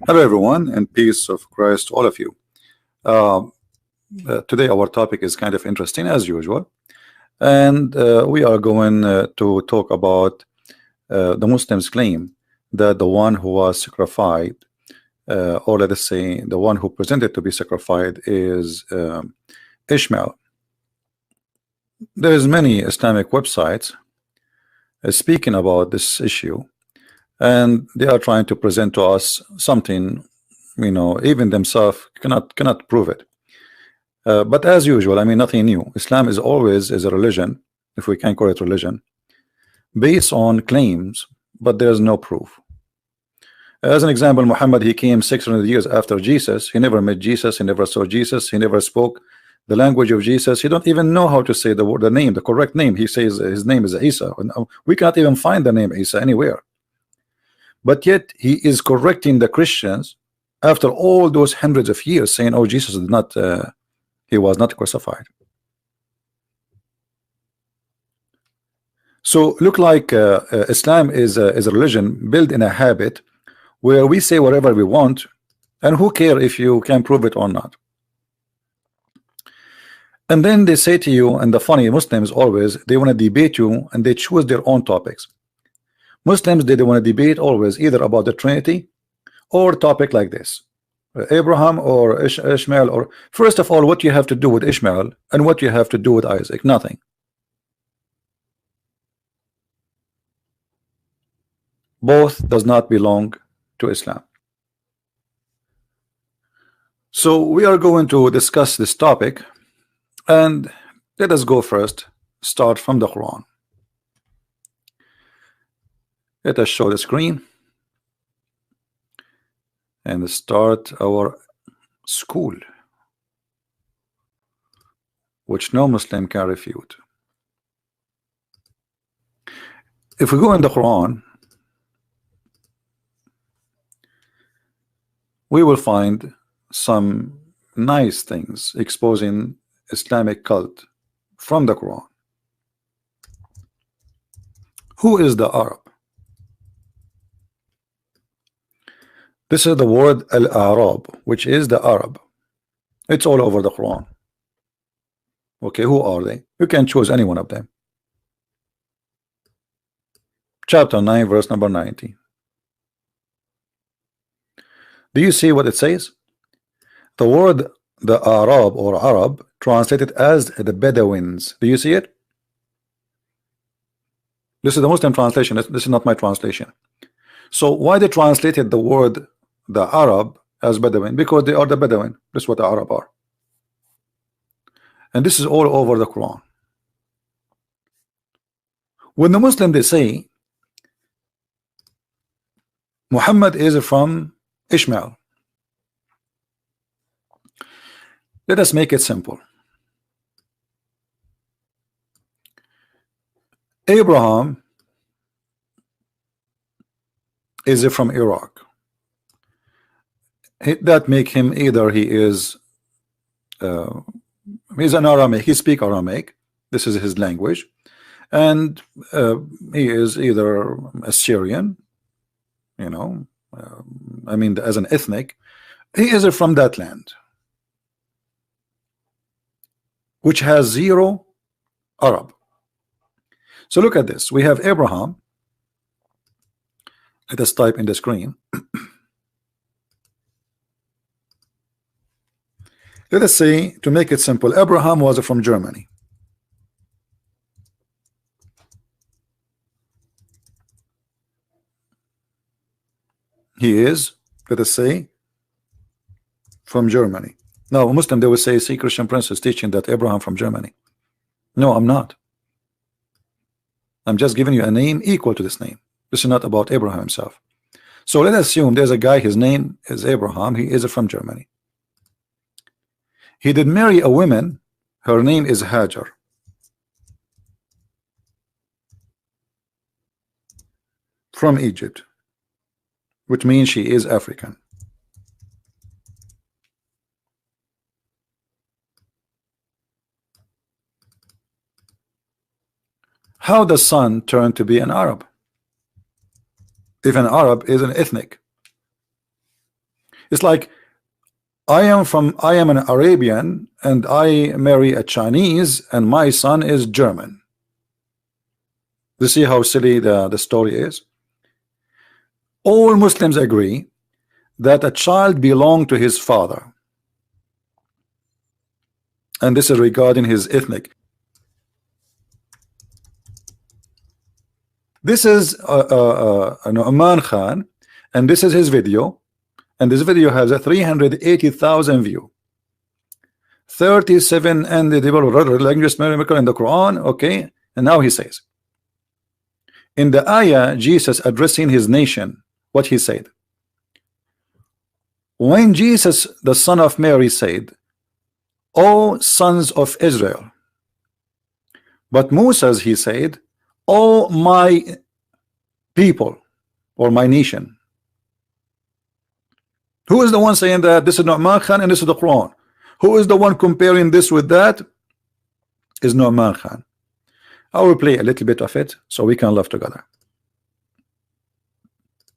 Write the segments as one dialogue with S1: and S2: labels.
S1: Hello everyone, and peace of Christ to all of you. Today our topic is kind of interesting as usual, and we are going to talk about the Muslims claim that the one who was sacrificed, or let us say the one who presented to be sacrificed, is Ishmael. There's many Islamic websites speaking about this issue, and they are trying to present to us something, you know, even themselves cannot prove it. But as usual, I mean, nothing new. Islam is always a religion, if we can call it religion, based on claims, but there's no proof. As an example, Muhammad, he came 600 years after Jesus. He never met Jesus, he never saw Jesus, he never spoke the language of Jesus. He don't even know how to say the word, the name, the correct name. He says his name is Isa. We cannot even find the name Isa anywhere. But yet he is correcting the Christians after all those hundreds of years, saying, "Oh, Jesus did not, he was not crucified." So look like Islam is a religion built in a habit where we say whatever we want, and who care if you can prove it or not. And then they say to you, and the funny Muslims always, they want to debate you, and they choose their own topics. Muslims, they want to debate always either about the Trinity or topic like this, Abraham or Ishmael, or first of all, what you have to do with Ishmael and what you have to do with Isaac. Nothing. Both does not belong to Islam. So we are going to discuss this topic, and let us go first, start from the Quran. Let us show the screen and start our school, which no Muslim can refute. If we go in the Quran, we will find some nice things exposing Islamic cult from the Quran. Who is the Arab? This is the word al-Arab, which is the Arab. It's all over the Quran. Okay, who are they? You can choose any one of them. Chapter 9, verse number 90. Do you see what it says? The word the Arab or Arab translated as the Bedouins. Do you see it? This is the Muslim translation. This is not my translation. So why they translated the word the Arab as Bedouin? Because they are the Bedouin. This is what the Arab are. And this is all over the Quran. When the Muslim, they say Muhammad is from Ishmael, let us make it simple. Abraham is from Iraq. That make him either he is he's an Aramaic, he speaks Aramaic, this is his language, and he is either Assyrian, you know, I mean, as an ethnic, he is from that land, which has zero Arab. So look at this. We have Abraham. Let us type in the screen. Let us say, to make it simple, Abraham was from Germany. He is, let us say, from Germany. Now, a Muslim, they will say, see, Christian Prince is teaching that Abraham from Germany. No, I'm not. I'm just giving you a name equal to this name. This is not about Abraham himself. So let us assume there's a guy, his name is Abraham, he is from Germany. He did marry a woman, her name is Hajar. From Egypt, which means she is African. How does son turn to be an Arab? If an Arab is an ethnic, It's like I am an Arabian and I marry a Chinese and my son is German. You see how silly the story is? All Muslims agree that a child belongs to his father, and this is regarding his ethnic. This is Aman Khan, and this is his video, and this video has a 380,000 view, 37 and the language miracle in the Quran. Okay, and now he says in the ayah, Jesus addressing his nation, what he said when Jesus the son of Mary said, "O sons of Israel," but Moses he said, "O my people," or my nation. Who is the one saying that? This is Nu'man Khan and this is the Quran. Who is the one comparing this with that? Is Nu'man Khan. I will play a little bit of it so we can laugh together.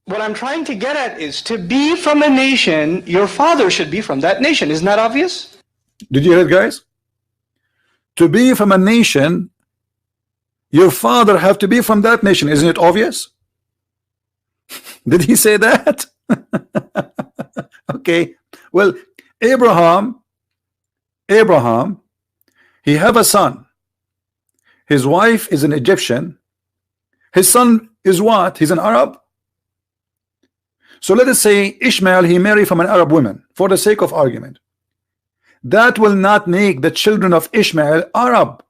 S2: What I'm trying to get at is, to be from a nation, your father should be from that nation. Isn't that obvious?
S1: Did you hear it, guys? To be from a nation, your father have to be from that nation. Isn't it obvious? Did he say that? Okay. Well, Abraham, he have a son. His wife is an Egyptian. His son is what? He's an Arab. So let us say Ishmael, he married from an Arab woman, for the sake of argument. That will not make the children of Ishmael Arab.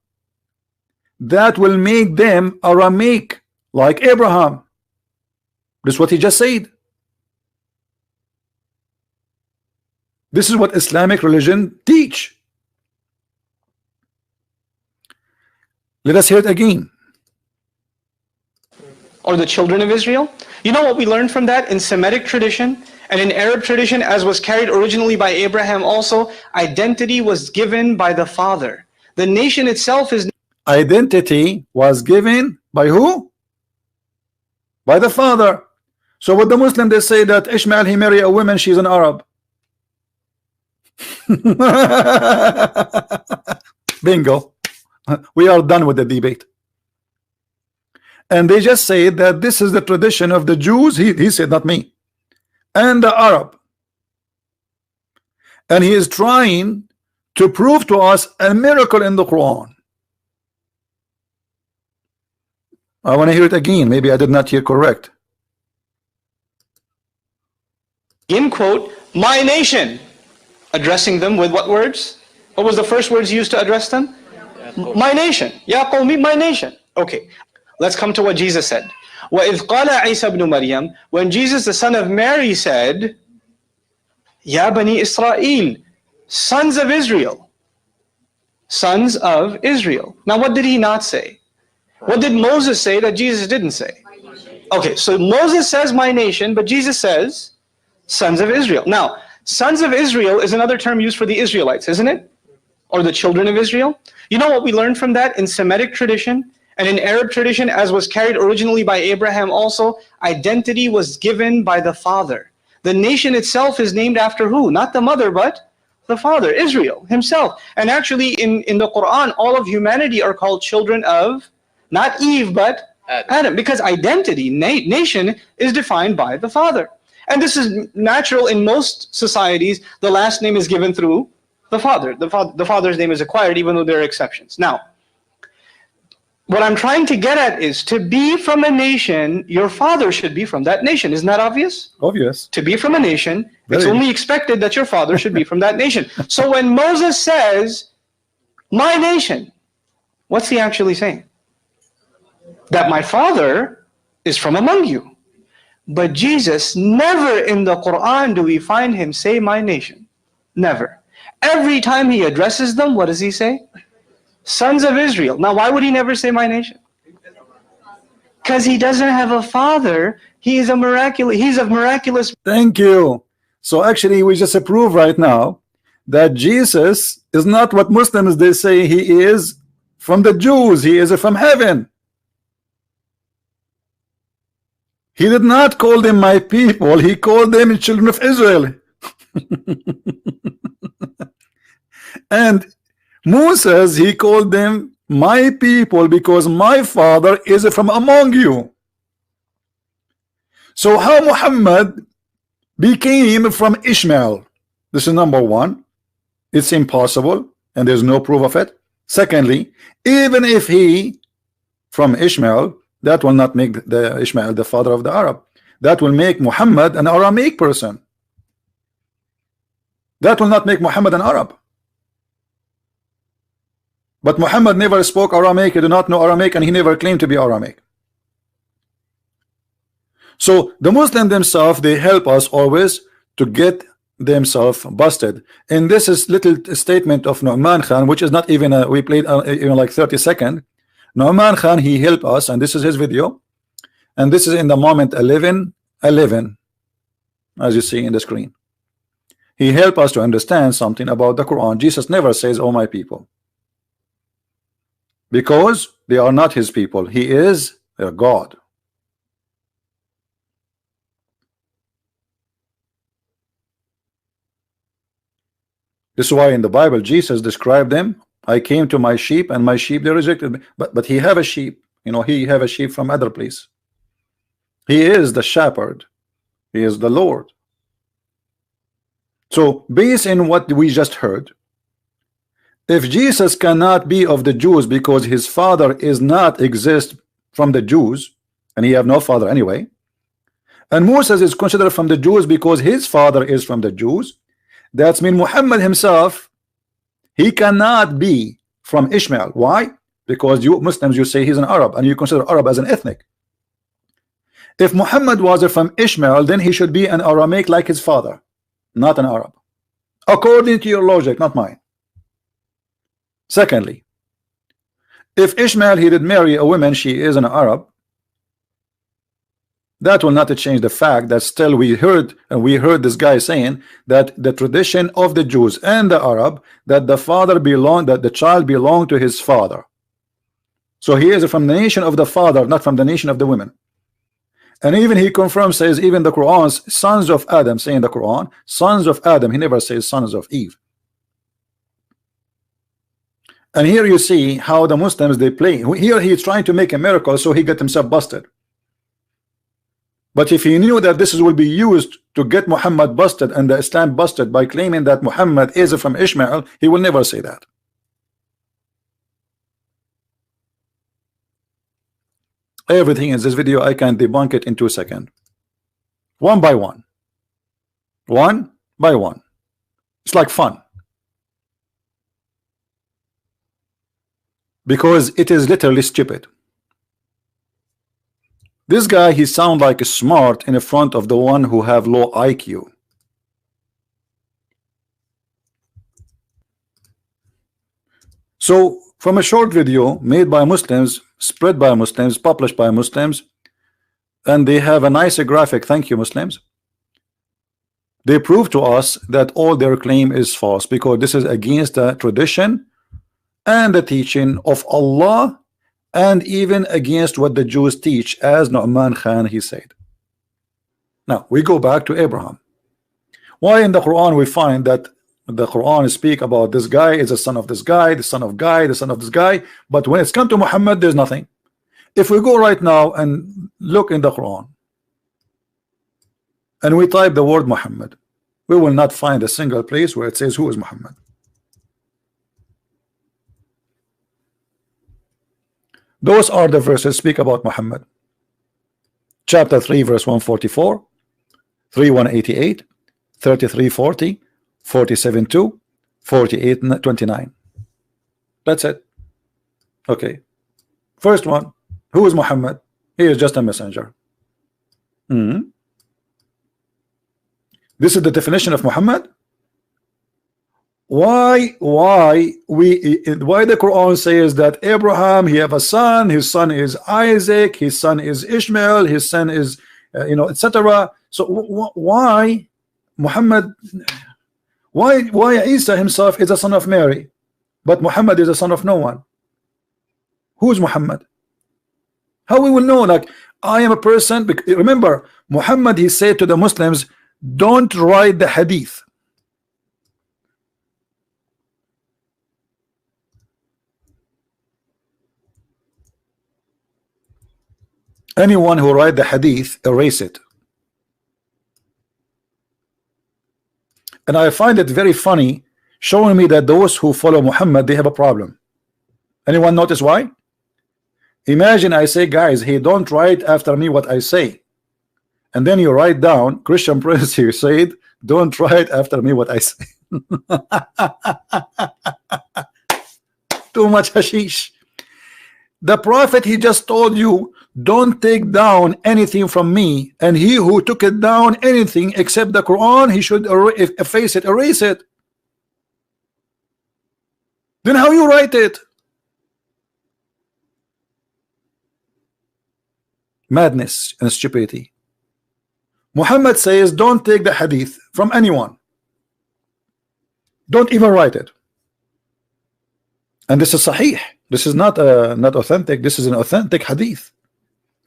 S1: That will make them Aramic, like Abraham. This is what he just said. This is what Islamic religion teach. Let us hear it again.
S2: Or the children of Israel. You know what we learned from that? In Semitic tradition and in Arab tradition, as was carried originally by Abraham also, identity was given by the father. The nation itself is...
S1: Identity was given by who? By the father. So with the Muslim, they say that Ishmael, he married a woman, she's an Arab. Bingo. We are done with the debate. And they just say that this is the tradition of the Jews. He said, not me, and the Arab. And he is trying to prove to us a miracle in the Quran. I want to hear it again. Maybe I did not hear correct.
S2: In quote, my nation. Addressing them with what words? What was the first words used to address them? My nation. Ya qawmi, my nation. Okay. Let's come to what Jesus said. وَإِذْ قَالَ عِيسَى بْنُ مَرْيَمَ, when Jesus the son of Mary said, Ya Bani Israel, sons of Israel. Sons of Israel. Now what did he not say? What did Moses say that Jesus didn't say? Okay, so Moses says my nation, but Jesus says sons of Israel. Now, sons of Israel is another term used for the Israelites, isn't it? Or the children of Israel. You know what we learned from that? In Semitic tradition and in Arab tradition, as was carried originally by Abraham also, identity was given by the father. The nation itself is named after who? Not the mother, but the father, Israel himself. And actually in the Quran, all of humanity are called children of, not Eve, but Adam, because identity, nation, is defined by the father. And this is natural in most societies. The last name is given through the father. The father's name is acquired, even though there are exceptions. Now, what I'm trying to get at is, to be from a nation, your father should be from that nation. Isn't that obvious?
S1: Obvious.
S2: To be from a nation, it's only expected that your father should be from that nation. So when Moses says, my nation, what's he actually saying? That my father is from among you. But Jesus, never in the Quran do we find him say my nation. Never. Every time he addresses them, what does he say? Sons of Israel. Now, why would he never say my nation? Because he doesn't have a father. He is a miraculous. He's a miraculous.
S1: Thank you. So actually, we just approve right now that Jesus is not what Muslims they say he is from the Jews. He is from heaven. He did not call them my people. He called them children of Israel. And Moses, he called them my people because my father is from among you. So how Muhammad became from Ishmael? This is number one. It's impossible, and there's no proof of it. Secondly, even if he from Ishmael, that will not make the Ishmael the father of the Arab. That will make Muhammad an Aramaic person. That will not make Muhammad an Arab. But Muhammad never spoke Aramaic, he did not know Aramaic, and he never claimed to be Aramaic. So the Muslims themselves, they help us always to get themselves busted. And this is little statement of Nu'man Khan, which is not even we played even like 30 seconds. Nu'man Khan, he helped us, and this is his video, and this is in the moment 11:11, as you see in the screen. He helped us to understand something about the Quran. Jesus never says, "Oh my people," because they are not his people. He is a God. This is why in the Bible Jesus described them. I came to my sheep, and my sheep they rejected me. But he have a sheep, you know, he have a sheep from other place. He is the shepherd. He is the Lord. So based on what we just heard, if Jesus cannot be of the Jews because his father is not exist from the Jews, and he have no father anyway, and Moses is considered from the Jews because his father is from the Jews, that's mean Muhammad himself, he cannot be from Ishmael. Why? Because you Muslims, you say he's an Arab, and you consider Arab as an ethnic. If Muhammad was from Ishmael, then he should be an Aramaic like his father, not an Arab, according to your logic, not mine. Secondly, if Ishmael he did marry a woman, she is an Arab, that will not change the fact that still we heard this guy saying that the tradition of the Jews and the Arab, that the father belonged, that the child belonged to his father. So he is from the nation of the father, not from the nation of the women. And even he confirms, says even the Quran's sons of Adam, saying the Quran sons of Adam, he never says sons of Eve. And here you see how the Muslims they play. Here he is trying to make a miracle, so he got himself busted. But if he knew that this will be used to get Muhammad busted and the Islam busted by claiming that Muhammad is from Ishmael, he will never say that. Everything in this video I can debunk it in 2 seconds, one by one, one by one. It's like fun, because it is literally stupid. This guy, he sound like smart in front of the one who have low IQ. So from a short video made by Muslims, spread by Muslims, published by Muslims, and they have a nice graphic, thank you Muslims, they prove to us that all their claim is false, because this is against the tradition and the teaching of Allah, and even against what the Jews teach, as Nu'man Khan he said. Now we go back to Abraham. Why in the Quran we find that the Quran speak about this guy is a son of this guy, the son of guy, the son of this guy, but when it's come to Muhammad there's nothing. If we go right now and look in the Quran and we type the word Muhammad, we will not find a single place where it says who is Muhammad. Those are the verses speak about Muhammad. Chapter 3 verse 144, 3:188, 33:40, 47:2, 48:29. That's it. Okay. First one, who is Muhammad? He is just a messenger. This is the definition of Muhammad. Why the Quran says that Abraham he have a son, his son is Isaac, his son is Ishmael, his son is etc. So why Muhammad, why Isa himself is a son of Mary, but Muhammad is a son of no one? Who is Muhammad? How we will know? Like, I am a person. Remember, Muhammad he said to the Muslims, don't write the hadith. Anyone who write the hadith, erase it. And I find it very funny, showing me that those who follow Muhammad, they have a problem. Anyone notice why? Imagine I say, guys, hey, don't write after me what I say, and then you write down, Christian Prince here said, don't write after me what I say. Too much hashish. The prophet, he just told you, don't take down anything from me, and he who took it down anything except the Quran, he should efface it, erase it. Then how you write it? Madness and stupidity. Muhammad says, don't take the hadith from anyone. Don't even write it. And this is sahih. This is not not authentic. This is an authentic hadith,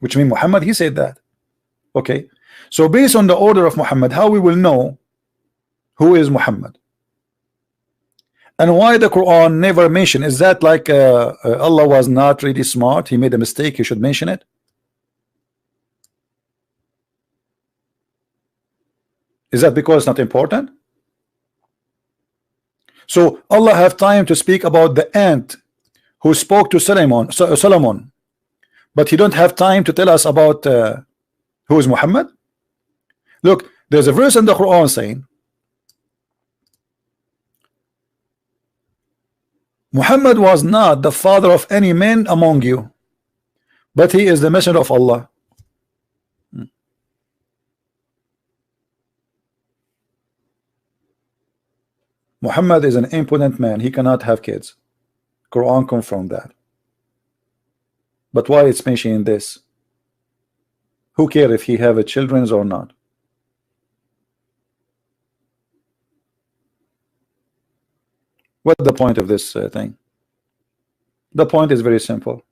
S1: which means Muhammad, he said that. Okay, so based on the order of Muhammad, how we will know who is Muhammad and why the Quran never mentioned? Is that like Allah was not really smart, he made a mistake, he should mention it? Is that because it's not important? So Allah have time to speak about the ant who spoke to Solomon, but he don't have time to tell us about who is Muhammad? Look, there's a verse in the Quran saying Muhammad was not the father of any man among you, but he is the messenger of Allah. Muhammad is an impotent man, he cannot have kids. Quran confirmed that. But why it's mentioning this? Who cares if he have a children or not? What's the point of this thing? The point is very simple.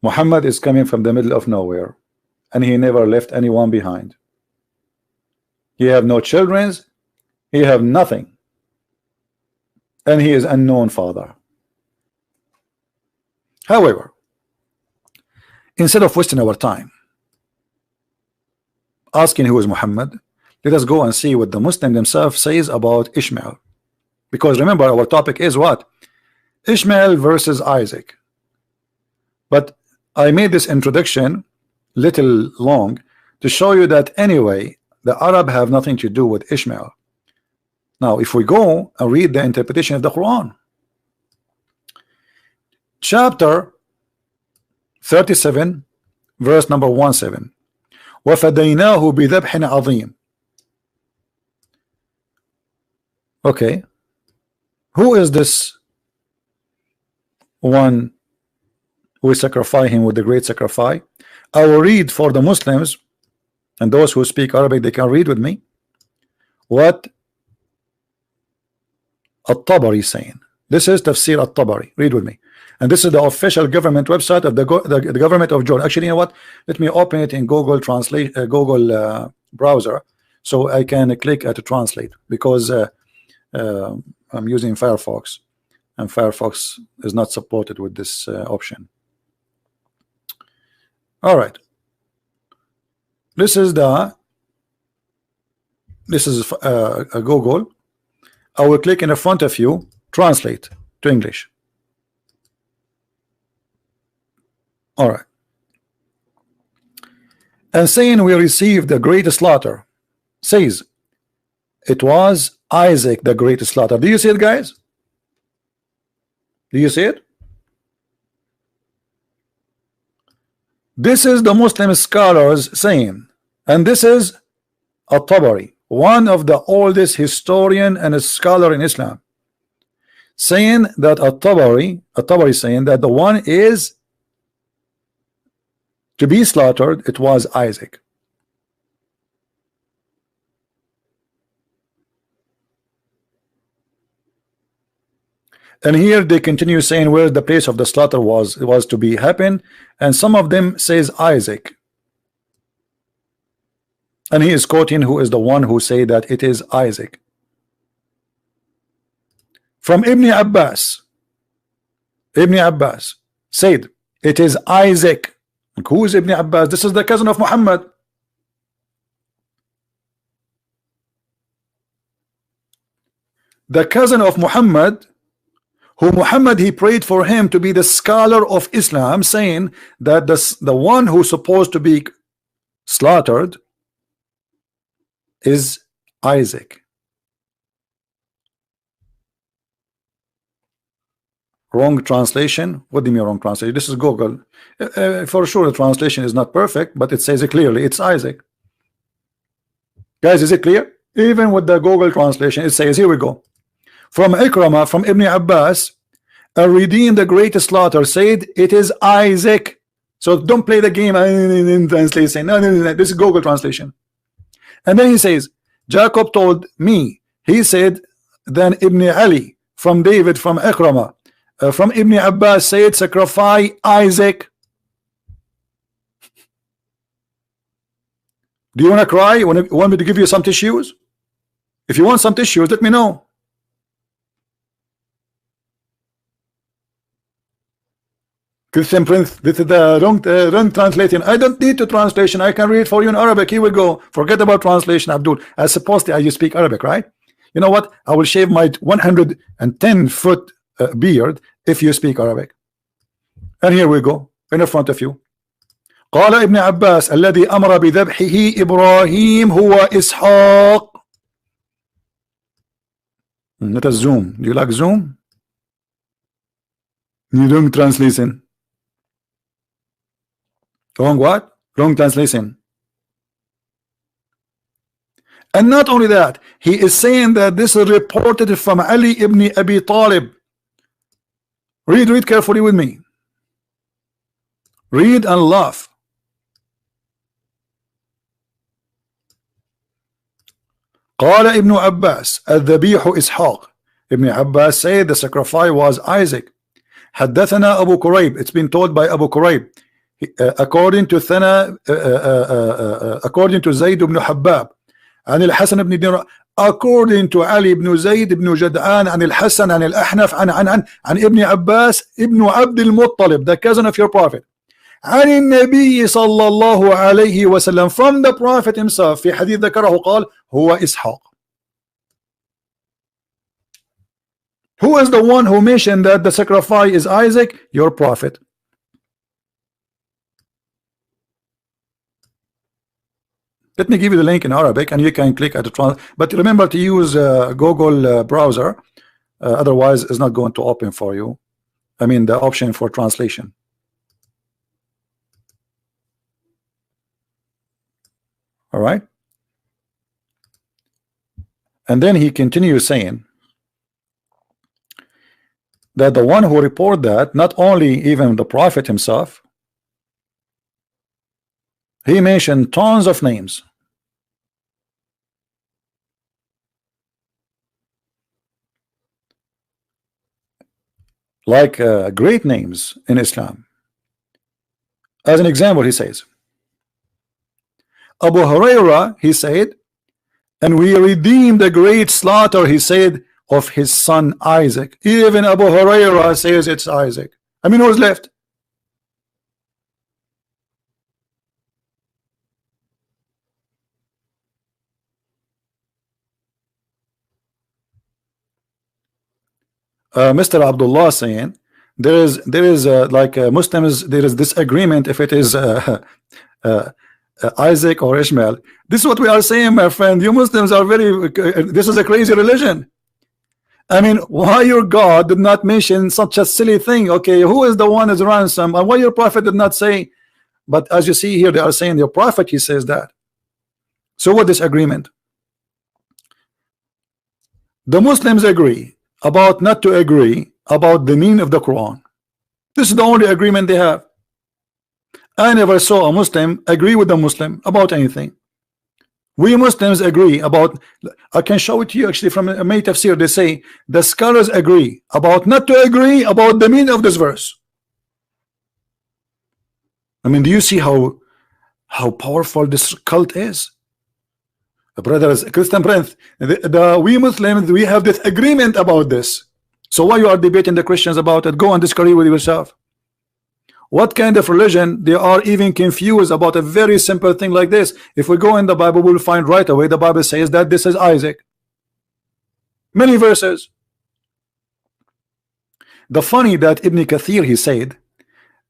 S1: Muhammad is coming from the middle of nowhere, and he never left anyone behind. He have no children, he have nothing, and he is unknown father. However, instead of wasting our time asking who is Muhammad, let us go and see what the Muslim themselves says about Ishmael. Because remember, our topic is what? Ishmael versus Isaac. But I made this introduction little long to show you that anyway the Arab have nothing to do with Ishmael. Now if we go and read the interpretation of the Quran, chapter 37 verse number 17, وَفَدَيْنَاهُ بِذَبْحٍ عَظِيمٍ. Okay, who is this one who sacrifice him with the great sacrifice? I will read for the Muslims, and those who speak Arabic, they can read with me what At-Tabari is saying. This is Tafsir At-Tabari. Read with me. And this is the official government website of the government of Jordan. Actually, you know what? Let me open it in Google Translate, Google browser, so I can click to translate, because I'm using Firefox, and Firefox is not supported with this option. All right. This is a Google. I will click in the front of you, translate to English. All right. And saying we received the great slaughter, says it was Isaac the great slaughter. Do you see it, guys? Do you see it? This is the Muslim scholars saying, and this is At-Tabari, one of the oldest historian and a scholar in Islam, saying that At-Tabari saying that the one is to be slaughtered, it was Isaac. And here they continue saying where the place of the slaughter was to be happen, and some of them says Isaac, and he is quoting who is the one who say that it is Isaac. From Ibn Abbas, said it is Isaac. And who is Ibn Abbas? This is the cousin of Muhammad. The cousin of Muhammad, who Muhammad he prayed for him to be the scholar of Islam, saying that the one who's supposed to be slaughtered is Isaac. Wrong translation. What do you mean wrong translation? This is Google. For sure the translation is not perfect, but it says it clearly, it's Isaac. Guys, is it clear? Even with the Google translation, it says, here we go. From Ikramah, from Ibn Abbas, a redeemed the greatest slaughter said it is Isaac. So don't play the game in translation. No, this is Google translation. And then he says, Jacob told me, he said, then Ibn Ali, from David, from Ikramah, from Ibn Abbas said, sacrifice Isaac. Do you want to cry? You want me to give you some tissues? If you want some tissues, let me know. Christian Prince, this is the wrong translation. I don't need the translation. I can read for you in Arabic. Here we go. Forget about translation, Abdul. As supposed to, you speak Arabic, right? You know what? I will shave my 110-foot beard if you speak Arabic. And here we go in front of you. قال ابن عباس الذي أمر بذبحه إبراهيم هو إسحاق. Not a zoom. Do you like zoom? You don't translation. Wrong what? Wrong translation. And not only that, he is saying that this is reported from Ali ibn Abi Talib. Read carefully with me. Read and laugh. قال ابن عباس الذبيح إسحاق. Ibn Abbas said the sacrifice was Isaac. حدثنا أبو كريب. It's been told by Abu Kurayb. According to Zayd ibn Habab عن الحسن بن دينار, according to Ali ibn Zayd ibn Jad'an عن الحسن عن الأحنف عن ابن عباس ابن عبد المطلب, the cousin of your prophet, عن النبي صلى الله عليه وسلم, from the prophet himself, في حديث ذكره قال هو إسحاق. Who is the one who mentioned that the sacrifice is Isaac? Your prophet. Let me give you the link in Arabic and you can click at the but remember to use Google browser, otherwise it's not going to open for you. I mean the option for translation. All right. And then he continues saying that the one who report that, not only even the prophet himself, he mentioned tons of names. Like great names in Islam. As an example, he says, Abu Huraira, he said, and we redeemed the great slaughter, he said, of his son Isaac. Even Abu Huraira says it's Isaac. I mean, who's left? Mr. Abdullah saying there is like Muslims, there is disagreement if it is Isaac or Ishmael. This is what we are saying, my friend. You Muslims are very this is a crazy religion. I mean, why your God did not mention such a silly thing? Okay, who is the one as ransom, and why your prophet did not say? But as you see here, they are saying your prophet, he says that. So what disagreement? The Muslims agree about not to agree about the meaning of the Quran. This is the only agreement they have. I never saw a Muslim agree with a Muslim about anything. We Muslims agree about, I can show it to you actually from a May Tafsir. They say the scholars agree about not to agree about the meaning of this verse. I mean, do you see how powerful this cult is? Brothers, Christian Prince, we Muslims, we have this agreement about this. So why you are debating the Christians about it? Go and disagree with yourself. What kind of religion? They are even confused about a very simple thing like this. If we go in the Bible, we'll find right away the Bible says that this is Isaac. Many verses. The funny that Ibn Kathir, he said,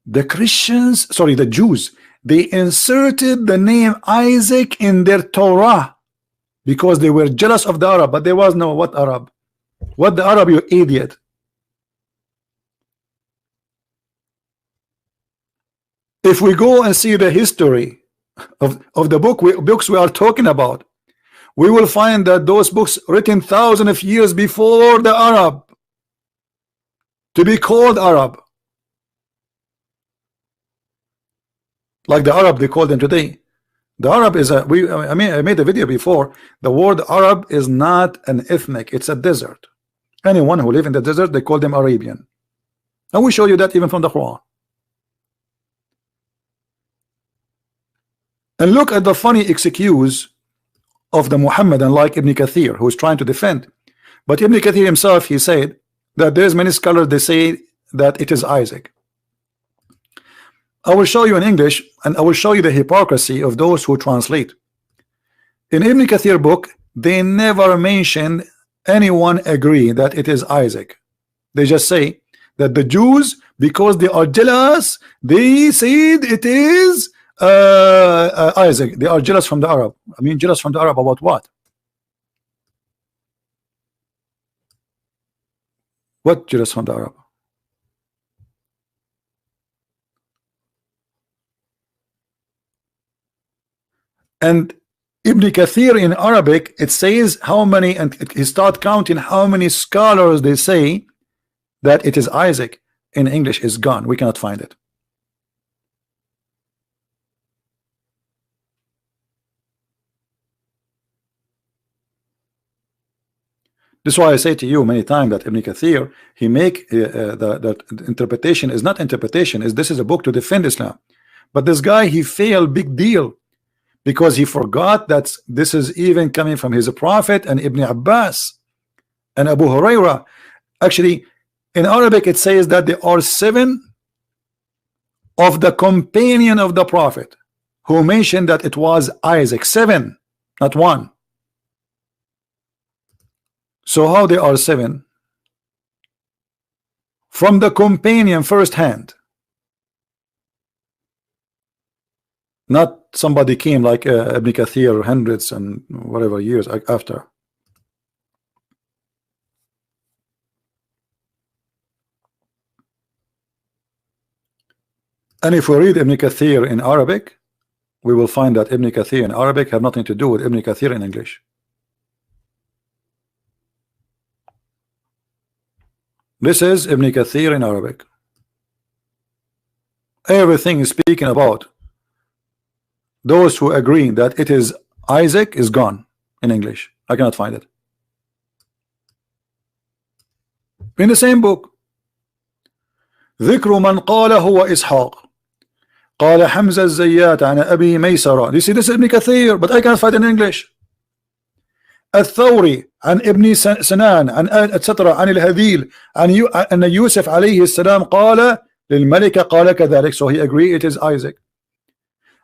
S1: the Christians, sorry, the Jews, they inserted the name Isaac in their Torah because they were jealous of the Arab, but there was no what Arab? What the Arab, you idiot? If we go and see the history of the books we are talking about, we will find that those books written thousands of years before the Arab to be called Arab, like the Arab they call them today. The Arab is a I made a video before. The word Arab is not an ethnic, it's a desert. Anyone who live in the desert, they call them Arabian. And we show you that even from the Quran. And look at the funny excuse of the Muhammadan like Ibn Kathir, who is trying to defend. But Ibn Kathir himself, he said that there's many scholars, they say that it is Isaac. I will show you in English, and I will show you the hypocrisy of those who translate. In Ibn Kathir book, they never mention anyone agree that it is Isaac. They just say that the Jews, because they are jealous, they said it is Isaac. They are jealous from the Arab. I mean, jealous from the Arab about what? What jealous from the Arab? And Ibn Kathir in Arabic, it says how many, and he start counting how many scholars they say that it is Isaac. In English is gone. We cannot find it. This is why I say to you many times that Ibn Kathir, he make the interpretation is not interpretation, is this is a book to defend Islam. But this guy, he failed big deal, because he forgot that this is even coming from his prophet and Ibn Abbas and Abu Huraira. Actually, in Arabic it says that there are 7 of the companion of the prophet who mentioned that it was Isaac. 7, not 1. So how they are 7? From the companion first hand. Not somebody came like Ibn Kathir hundreds and whatever years after. And if we read Ibn Kathir in Arabic, we will find that Ibn Kathir in Arabic have nothing to do with Ibn Kathir in English. This is Ibn Kathir in Arabic. Everything is speaking about those who agree that it is Isaac is gone in English. I cannot find it. In the same book, ذكر من قال هو إسحاق قال حمزة الزيات عن أبي ميسرة. You see, this is Ibn Kathir, but I cannot find it in English. الثوري عن ابن سنان عن etc. عن الهذيل أن يوسف عليه السلام قال للملكة قال كذلك. So he agreed it is Isaac.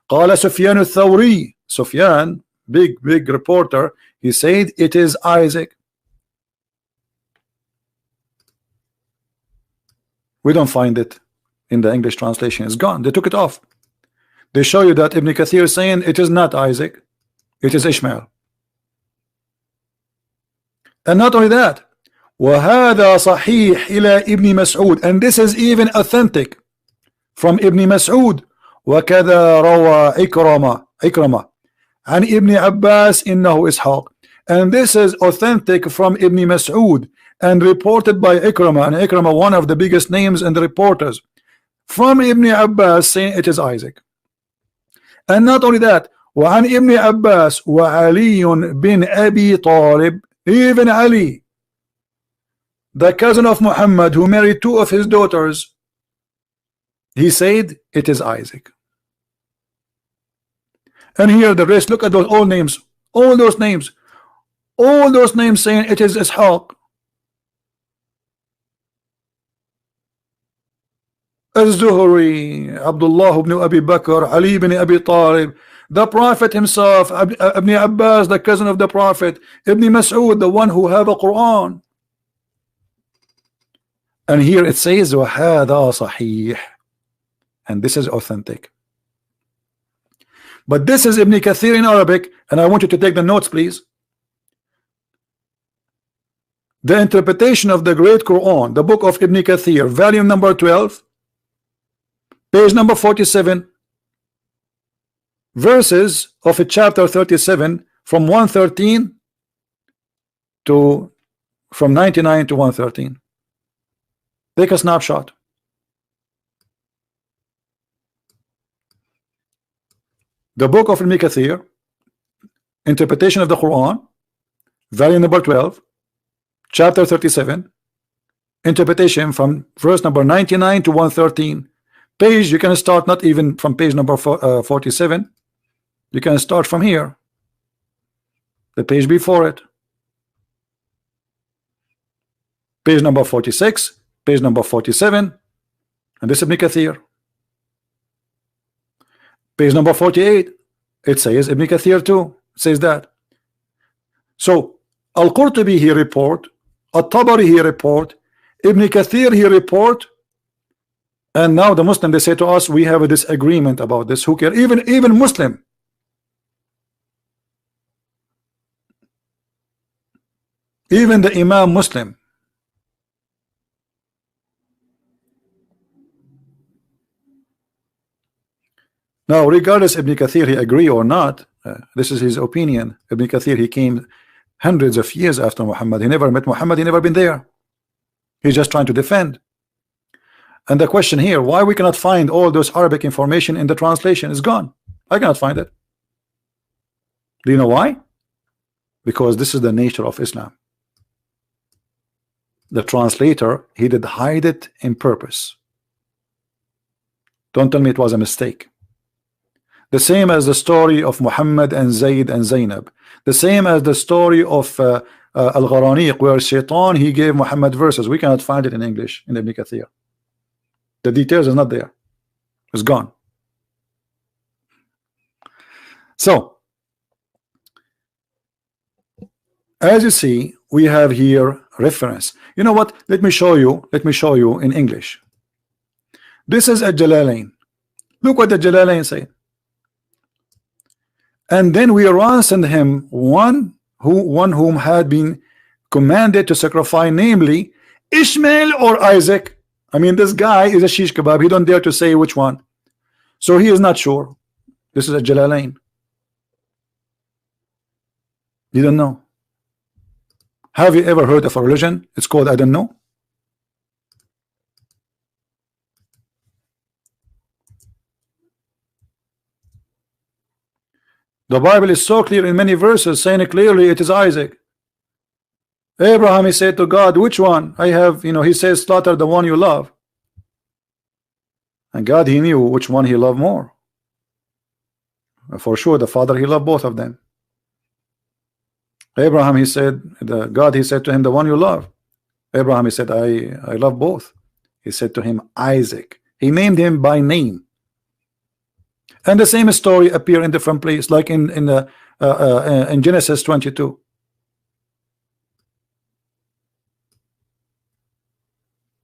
S1: قال سفيان الثوري, Sufyan, big reporter, he said it is Isaac. We don't find it in the English translation. It's gone. They took it off. They show you that Ibn Kathir is saying it is not Isaac, it is Ishmael. And not only that, وهذا صحيح إلى ابن مسعود, and this is even authentic from Ibn Mas'ud. وكذا روى إكرمة عن ابن عباس إنه إسحاق, and this is authentic from Ibn Mas'ud and reported by Ikrama, and Ikrama, one of the biggest names in the reporters, from Ibn Abbas saying it is Isaac. And not only that, وعن ابن عباس وعلي بن أبي طالب, even Ali, the cousin of Muhammad who married 2 of his daughters, he said it is Isaac. And here the rest, look at those old names, all those names saying it is Ishaq. Az-Zuhri, Abdullah ibn Abi Bakr, Ali ibn Abi Talib, the Prophet himself, Ibn Abbas, the cousin of the Prophet, Ibn Mas'ud, the one who have a Quran. And here it says وَهَذَا صَحِيح, and this is authentic. But this is Ibn Kathir in Arabic, and I want you to take the notes, please. The interpretation of the Great Quran, the book of Ibn Kathir, volume number 12, page number 47, verses of chapter 37, from 113 to from 99 to 113. Take a snapshot. The book of Ibn Kathir, interpretation of the Quran, volume number 12, chapter 37, interpretation from verse number 99 to 113. Page, you can start not even from page number 47. You can start from here, the page before it, page number 46, page number 47, and this is Ibn Kathir. Page number 48, it says Ibn Kathir too, it says that. So al-Qurtubi he report, at-Tabari he report, Ibn Kathir he report, and now the Muslim, they say to us, we have a disagreement about this. Who care? Even Muslim, even the Imam Muslim. Now, regardless Ibn Kathir he agree or not, this is his opinion. Ibn Kathir, he came hundreds of years after Muhammad. He never met Muhammad, he never been there. He's just trying to defend. And the question here, why we cannot find all those Arabic information in the translation is gone. I cannot find it. Do you know why? Because this is the nature of Islam. The translator, he did hide it in purpose. Don't tell me it was a mistake. The same as the story of Muhammad and Zayd and Zainab. The same as the story of Al-Gharaniq, where Shaitan, he gave Muhammad verses. We cannot find it in English in Ibn Kathir. The details is not there. It's gone. So, as you see, we have here reference. You know what? Let me show you in English. This is a Jalalain. Look what the Jalalain say. And then we ransomed him one whom had been commanded to sacrifice, namely Ishmael or Isaac. I mean, this guy is a shish kebab. He don't dare to say which one. So he is not sure. This is a Jalalain. You don't know. Have you ever heard of a religion? It's called I don't know. The Bible is so clear in many verses, saying it clearly it is Isaac. Abraham, he said to God, which one? I have, he says, slaughter the one you love. And God, he knew which one he loved more. For sure, the father, he loved both of them. Abraham, he said, God, he said to him, the one you love. Abraham, he said, I love both. He said to him, Isaac. He named him by name. And the same story appear in different places, like in Genesis 22.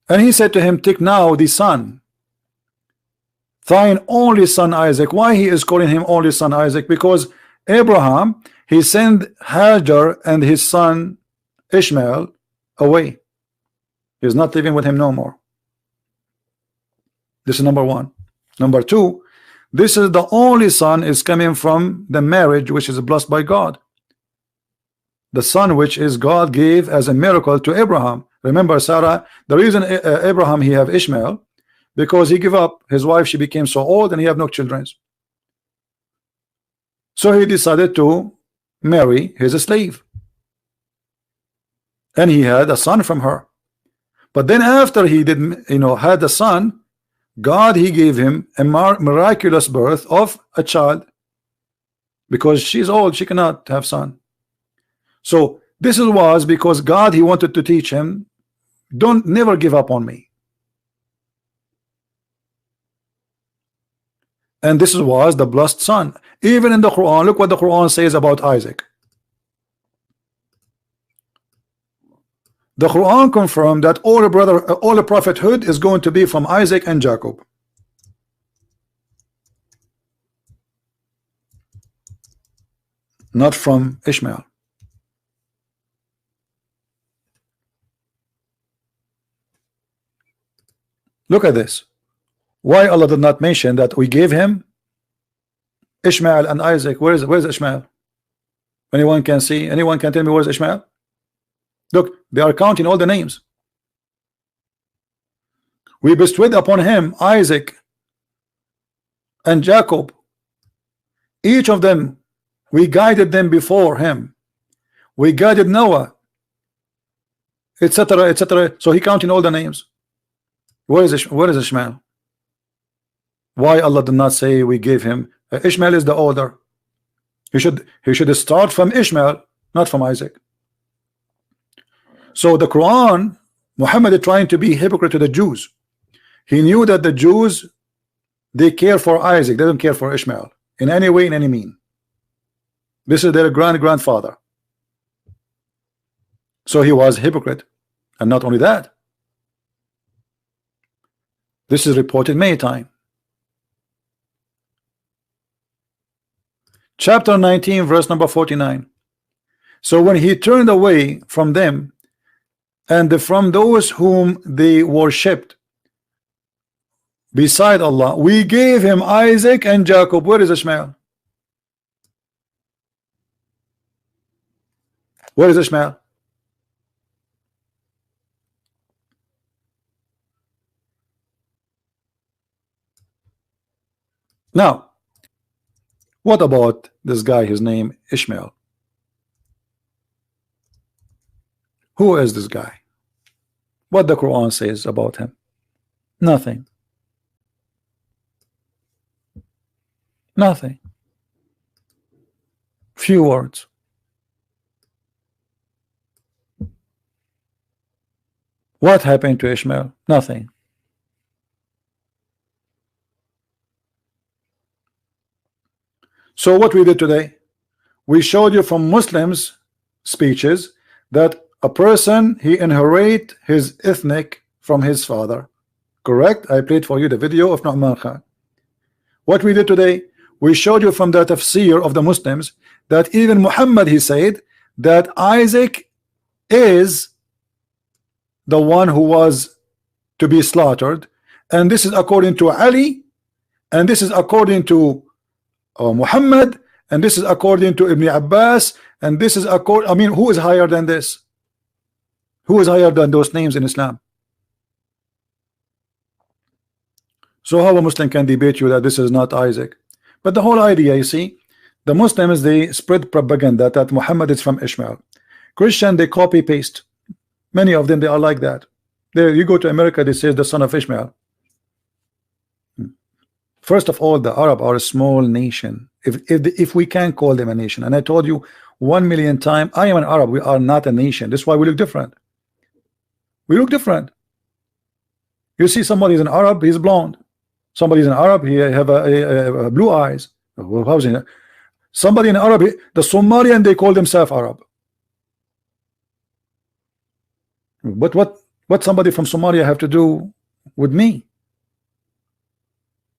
S1: And he said to him, take now the son, thine only son Isaac. Why he is calling him only son Isaac? Because Abraham, he sent Hajar and his son Ishmael away. He's not living with him no more. This is number one. Number two, this is the only son is coming from the marriage which is blessed by God. The son which is God gave as a miracle to Abraham. Remember Sarah, the reason Abraham he have Ishmael, because he gave up his wife, she became so old and he have no children. So he decided to marry his slave. And he had a son from her. But then after he did, had a son, God, he gave him a miraculous birth of a child, because she's old, she cannot have son. So this was because God, he wanted to teach him, never give up on me. and this was the blessed son. Even in the Quran, look what the Quran says about Isaac. The Quran confirmed that all the prophethood is going to be from Isaac and Jacob. Not from Ishmael. Look at this. Why Allah did not mention that we gave him Ishmael and Isaac? Where's Ishmael? Anyone can see? Anyone can tell me where's Ishmael? Look, they are counting all the names. We bestowed upon him Isaac and Jacob. Each of them, we guided them before him. We guided Noah, etc., etc. So he counting all the names. Where is Ishmael? Why Allah did not say we gave him? Ishmael is the older. He should start from Ishmael, not from Isaac. So the Quran, Muhammad is trying to be hypocrite to the Jews. He knew that the Jews, they care for Isaac, they don't care for Ishmael in any way, in any mean. This is their grandfather. So he was hypocrite. And not only that, this is reported many times. Chapter 19, verse number 49. So when he turned away from them and from those whom they worshipped beside Allah, we gave him Isaac and Jacob. Where is Ishmael? Where is Ishmael? Now, what about this guy? His name Ishmael. Who is this guy? What the Quran says about him? Nothing. Nothing. Few words. What happened to Ishmael? Nothing. So what we did today, we showed you from Muslims speeches that a person, he inherit his ethnic from his father. Correct? I played for you the video of Nu'man Khan. What we did today, we showed you from the tafsir of the Muslims that even Muhammad, he said that Isaac is the one who was to be slaughtered, and this is according to Ali, and this is according to Muhammad, and this is according to Ibn Abbas, and this is according, I mean, who is higher than this? Who is higher than those names in Islam? So how a Muslim can debate you that this is not Isaac? But the whole idea, you see, the Muslims, they spread propaganda that Muhammad is from Ishmael. Christian, they copy paste. Many of them, they are like that. There, you go to America, they say the son of Ishmael. First of all, the Arab are a small nation. If we can call them a nation, and I told you 1,000,000 times, I am an Arab. We are not a nation. That's why we look different. We look different. You see, somebody is an Arab, he's blonde. Somebody is an Arab, he have a blue eyes. How's it? Somebody in Arab, the Somalian, they call themselves Arab. But what somebody from Somalia have to do with me?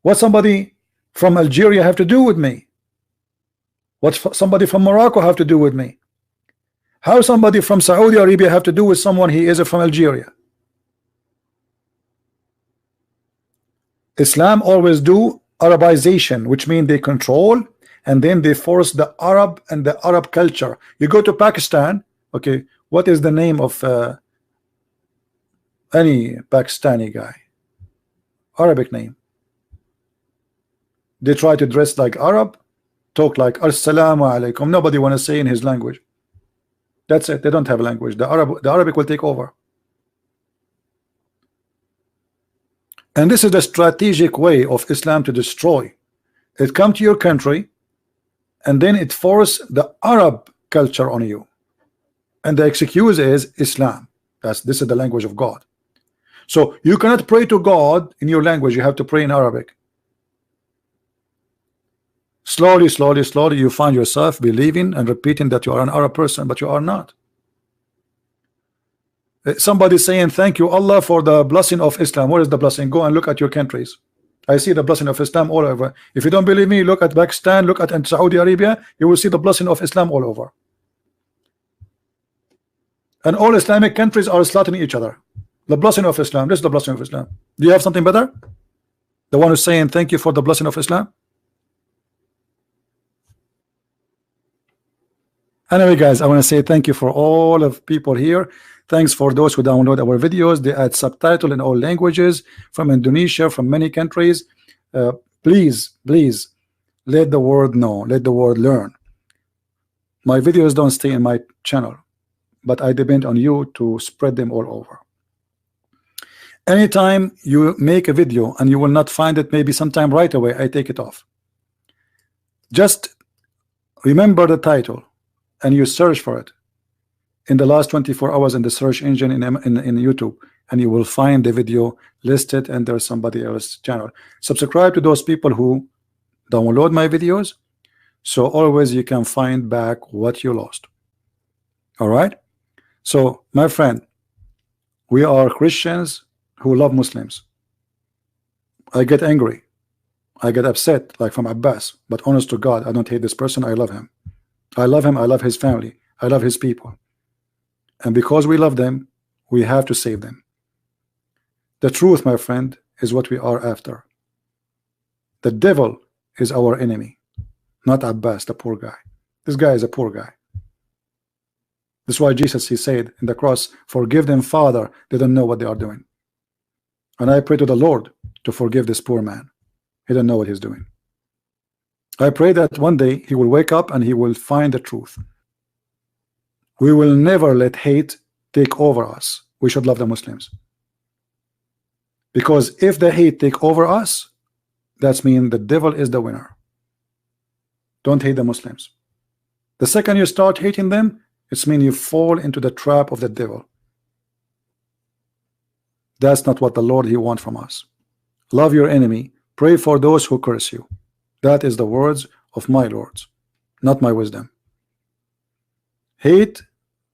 S1: What somebody from Algeria have to do with me? What somebody from Morocco have to do with me? How somebody from Saudi Arabia have to do with someone he is from Algeria? Islam always do Arabization, which means they control and then they force the Arab and the Arab culture. You go to Pakistan, okay, what is the name of any Pakistani guy? Arabic name. They try to dress like Arab, talk like Assalamu alaikum. Nobody want to say in his language. That's it. They don't have a language. The Arabic will take over. And this is the strategic way of Islam to destroy. It come to your country, and then it force the Arab culture on you. And the excuse is Islam. This is the language of God. So you cannot pray to God in your language. You have to pray in Arabic. Slowly, slowly, slowly, you find yourself believing and repeating that you are an Arab person, but you are not. Somebody saying thank you Allah for the blessing of Islam. Where is the blessing? Go and look at your countries. I see the blessing of Islam all over. If you don't believe me, look at Pakistan, look at Saudi Arabia. You will see the blessing of Islam all over. And all Islamic countries are slaughtering each other. The blessing of Islam. This is the blessing of Islam. Do you have something better? The one who's saying thank you for the blessing of Islam? Anyway, guys, I want to say thank you for all of people here. Thanks for those who download our videos. They add subtitle in all languages from Indonesia, from many countries. Please, please, let the world know. Let the world learn. My videos don't stay in my channel, but I depend on you to spread them all over. Anytime you make a video and you will not find it, maybe sometime right away, I take it off. Just remember the title and you search for it in the last 24 hours in the search engine in YouTube, and you will find the video listed and there's somebody else's channel. Subscribe to those people who download my videos, so always you can find back what you lost. All right, so my friend, we are Christians who love Muslims. I get angry, I get upset like from Abbas, but honest to God, I don't hate this person. I love him. I love him. I love his family. I love his people. And because we love them, we have to save them. The truth, my friend, is what we are after. The devil is our enemy, not Abbas, the poor guy. This guy is a poor guy. That's why Jesus, he said in the cross, forgive them, Father, they don't know what they are doing. And I pray to the Lord to forgive this poor man. He don't know what he's doing. I pray that one day he will wake up and he will find the truth. We will never let hate take over us. We should love the Muslims. Because if the hate take over us, that means the devil is the winner. Don't hate the Muslims. The second you start hating them, it means you fall into the trap of the devil. That's not what the Lord he wants from us. Love your enemy. Pray for those who curse you. That is the words of my Lords, not my wisdom. Hate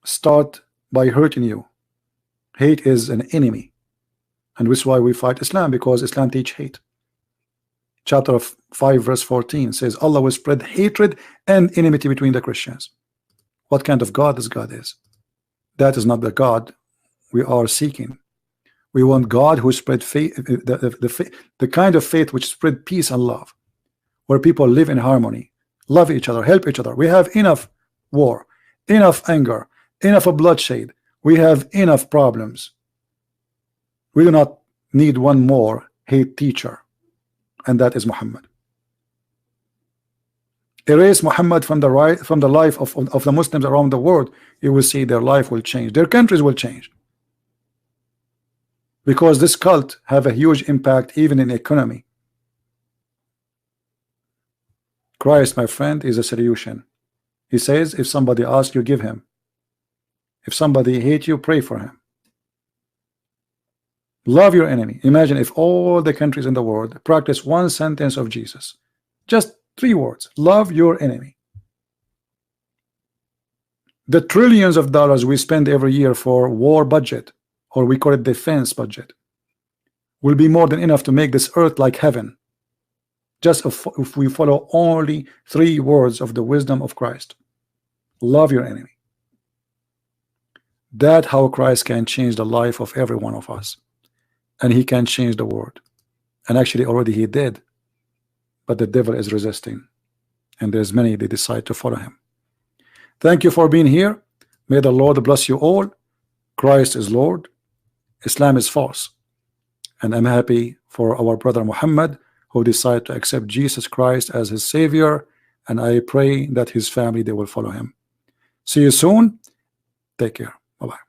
S1: start by hurting you. Hate is an enemy, and this is why we fight Islam, because Islam teach hate. Chapter 5 verse 14 says Allah will spread hatred and enmity between the Christians. What kind of God this God is? That is not the God we are seeking. We want God who spread faith, the kind of faith which spread peace and love, where people live in harmony, love each other, help each other. We have enough war, enough anger, enough of bloodshed. We have enough problems. We do not need one more hate teacher, and that is Muhammad. Erase Muhammad from the life of the Muslims around the world, you will see their life will change, their countries will change, because this cult have a huge impact even in economy. Christ, my friend, is a solution. He says if somebody asks you, give him. If somebody hates you, pray for him. Love your enemy. Imagine if all the countries in the world practice one sentence of Jesus, just 3 words: love your enemy. The trillions of dollars we spend every year for war budget, or we call it defense budget, will be more than enough to make this earth like heaven, just if we follow only 3 words of the wisdom of Christ. Love your enemy. That's how Christ can change the life of every one of us, and he can change the world. And actually already he did, but the devil is resisting, and there's many they decide to follow him. Thank you for being here. May the Lord bless you all. Christ is Lord, Islam is false, and I'm happy for our brother Muhammad who decided to accept Jesus Christ as his Savior, and I pray that his family, they will follow him. See you soon. Take care. Bye-bye.